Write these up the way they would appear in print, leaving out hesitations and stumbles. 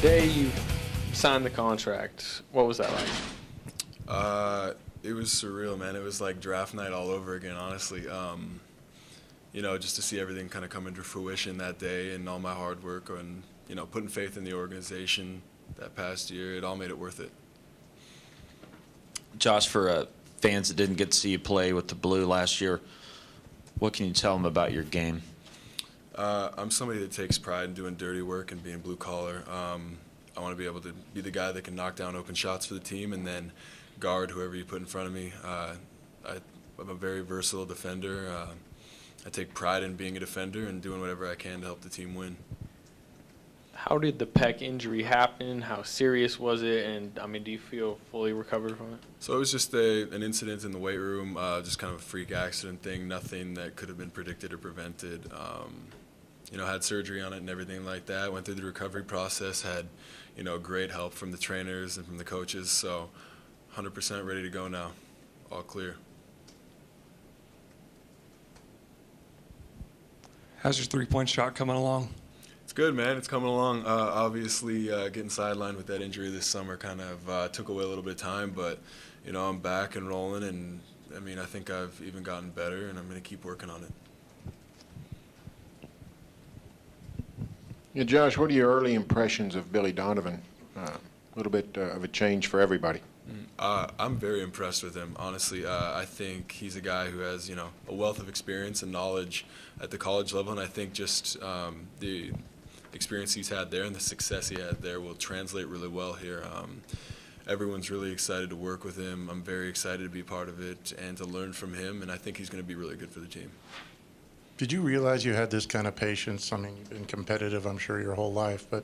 day you signed the contract, what was that like? It was surreal, man. It was like draft night all over again, honestly. You know, just to see everything kind of come into fruition that day and all my hard work and, you know, putting faith in the organization that past year, it all made it worth it. Josh, for fans that didn't get to see you play with the Blue last year, what can you tell them about your game? I'm somebody that takes pride in doing dirty work and being blue collar. I want to be able to be the guy that can knock down open shots for the team and then guard whoever you put in front of me. I'm a very versatile defender. I take pride in being a defender and doing whatever I can to help the team win. How did the pec injury happen? How serious was it? And, I mean, do you feel fully recovered from it? So it was just an incident in the weight room, just kind of a freak accident thing, nothing that could have been predicted or prevented. You know, had surgery on it and everything like that. Went through the recovery process, had, you know, great help from the trainers and from the coaches. So 100% ready to go now, all clear. How's your three-point shot coming along? It's good, man. It's coming along. Obviously, getting sidelined with that injury this summer kind of took away a little bit of time, but, you know, I'm back and rolling, and, I mean, I think I've even gotten better, and I'm going to keep working on it. Yeah, Josh, what are your early impressions of Billy Donovan? A little bit of a change for everybody. I'm very impressed with him, honestly. I think he's a guy who has, you know, a wealth of experience and knowledge at the college level, and I think just the experience he's had there and the success he had there will translate really well here. Everyone's really excited to work with him. I'm very excited to be part of it and to learn from him, and I think he's going to be really good for the team. Did you realize you had this kind of patience? I mean, you've been competitive, I'm sure, your whole life, but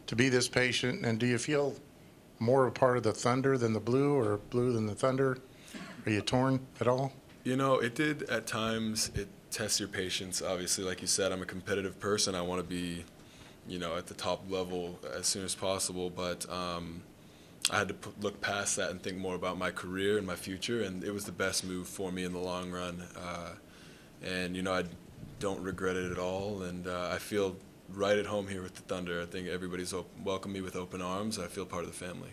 to be this patient, and do you feel more a part of the Thunder than the Blue, or Blue than the Thunder? Are you torn at all? You know, it did at times. It tests your patience. Obviously, like you said, I'm a competitive person. I want to be, you know, at the top level as soon as possible, but I had to look past that and think more about my career and my future, and it was the best move for me in the long run. And, you know, I don't regret it at all, and I feel right at home here with the Thunder. I think everybody's welcomed me with open arms. I feel part of the family.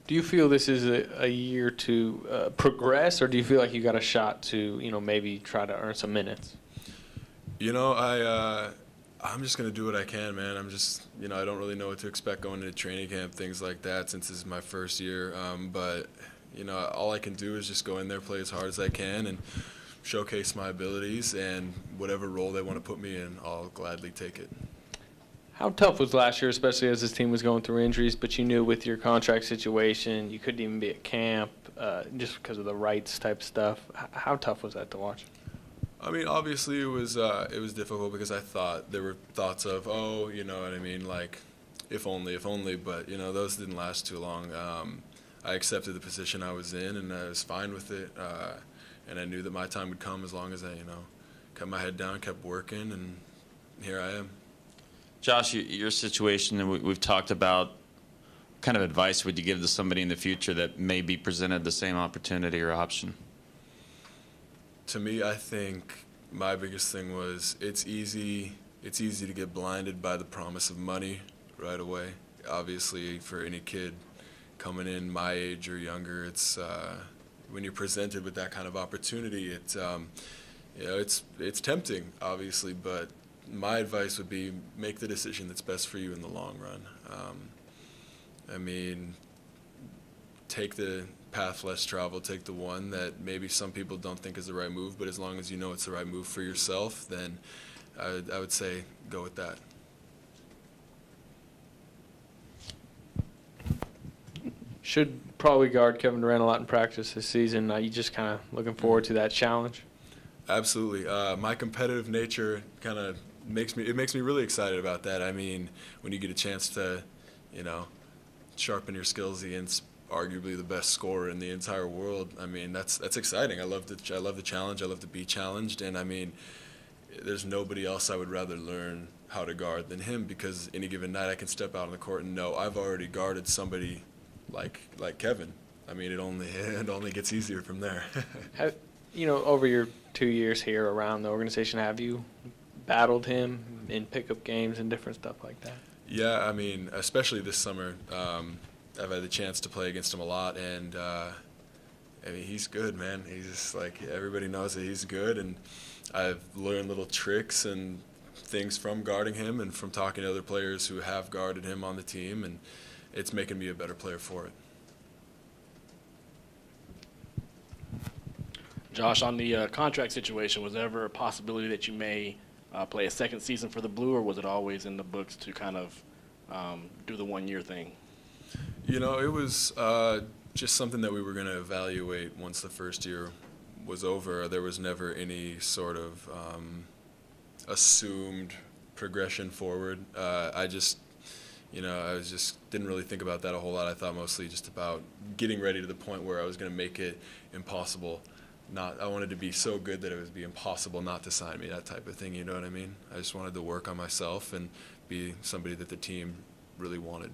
Do you feel this is a year to progress, or do you feel like you got a shot to, you know, maybe try to earn some minutes? You know, I'm just going to do what I can, man. I'm just, you know, I don't really know what to expect going into training camp, things like that, since this is my first year. But, you know, all I can do is just go in there, play as hard as I can, and showcase my abilities, and whatever role they want to put me in, I'll gladly take it. How tough was last year, especially as this team was going through injuries, but you knew with your contract situation you couldn't even be at camp just because of the rights type stuff. How tough was that to watch? I mean, obviously it was difficult because I thought there were thoughts of, oh, you know what I mean, like if only, but, you know, those didn't last too long. I accepted the position I was in, and I was fine with it. And I knew that my time would come as long as I, you know, kept my head down, kept working, and here I am. Josh, your situation, and we've talked about, what kind of advice would you give to somebody in the future that may be presented the same opportunity or option? To me, I think my biggest thing was it's easy to get blinded by the promise of money right away. Obviously, for any kid coming in my age or younger, it's when you're presented with that kind of opportunity, it's you know, it's tempting, obviously, but my advice would be make the decision that's best for you in the long run. I mean, take the path less traveled, take the one that maybe some people don't think is the right move, but as long as you know it's the right move for yourself, then I would say go with that. Should probably guard Kevin Durant a lot in practice this season. You just kind of looking forward to that challenge? Absolutely. My competitive nature kind of makes me really excited about that. I mean, when you get a chance to, you know, sharpen your skills against arguably the best scorer in the entire world, I mean, that's exciting. I love the challenge. I love to be challenged, and I mean, there's nobody else I would rather learn how to guard than him, because any given night I can step out on the court and know I've already guarded somebody like Kevin. I mean, it only gets easier from there. You know, over your 2 years here around the organization, have you battled him in pickup games and different stuff like that? Yeah, I mean, especially this summer, I've had the chance to play against him a lot, and I mean, he's good, man. He's just like, everybody knows that he's good, and I've learned little tricks and things from guarding him and from talking to other players who have guarded him on the team, and it's making me a better player for it. Josh, on the contract situation, was there ever a possibility that you may play a second season for the Blue, or was it always in the books to kind of do the one-year thing? You know, it was just something that we were going to evaluate once the first year was over. There was never any sort of assumed progression forward. I just didn't really think about that a whole lot. I thought mostly just about getting ready to the point where I was going to make it impossible. I wanted to be so good that it would be impossible not to sign me, that type of thing, you know what I mean? I just wanted to work on myself and be somebody that the team really wanted.